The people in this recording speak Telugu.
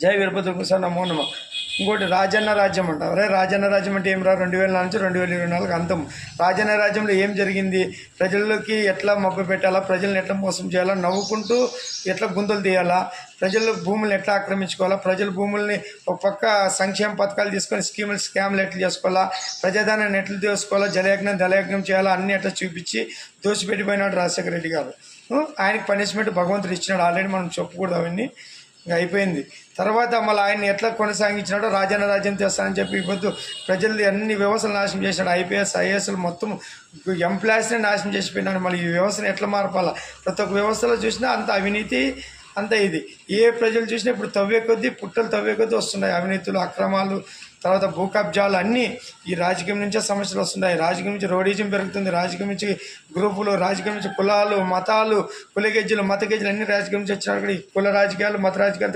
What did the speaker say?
జై వీరభద్ర సార్ నమో నమ. ఇంకోటి రాజన్న రాజ్యం అంట. అరే రాజన్న రాజ్యం అంటే ఏం రా, 2000 నుంచి 2024 అంతం. రాజన్న రాజ్యంలో ఏం జరిగింది, ప్రజలకి ఎట్లా మభ్య పెట్టాలా, ప్రజల్ని ఎట్లా మోసం చేయాలా, నవ్వుకుంటూ ఎట్లా గుంతలు తీయాలా, ప్రజల భూములను ఎట్లా ఆక్రమించుకోవాలా, ప్రజల భూముల్ని ఒక పక్క సంక్షేమ పథకాలు తీసుకొని స్కామ్లు ఎట్లా చేసుకోవాలా, ప్రజాదానాన్ని ఎట్లా తీసుకోవాలా, జలయజ్ఞం దళయజ్ఞం చేయాలా, అన్నీ ఎట్లా చూపించి దోషిపెట్టిపోయినాడు రాజశేఖర రెడ్డి గారు. ఆయనకి పనిష్మెంట్ భగవంతుడు ఇచ్చినాడు. ఆల్రెడీ మనం చెప్పకూడదు అవన్నీ, ఇంకా అయిపోయింది. తర్వాత మళ్ళీ ఆయన ఎట్లా కొనసాగించినాడో రాజన్న రాజ్యం తెస్తానని చెప్పి ఇప్పుడు ప్రజలు అన్ని వ్యవస్థలు నాశనం చేసినాడు. ఐపీఎస్ ఐఏఎస్లు మొత్తం ఎంప్లాయీస్ని నాశనం చేసిపోయినాడు. మళ్ళీ ఈ వ్యవస్థను ఎట్లా మార్పాలా, ప్రతి ఒక్క వ్యవస్థలో చూసినా అంత అవినీతి, అంత ఇది. ఏ ప్రజలు చూసినా ఇప్పుడు తవ్వే కొద్దీ పుట్టలు తవ్వే కొద్దీ వస్తున్నాయి అవినీతులు, అక్రమాలు, తర్వాత భూ కబ్జాలు అన్నీ ఈ రాజకీయం నుంచే సమస్యలు వస్తున్నాయి. రాజకీయం నుంచి రౌడీజం పెరుగుతుంది, రాజకీయం నుంచి గ్రూపులు, రాజకీయం నుంచి కులాలు, మతాలు, కులగెజ్జలు, మత గెజ్జలు అన్ని రాజకీయం నుంచి వచ్చినా కూడా ఈ కుల రాజకీయాలు, మత రాజకీయాలు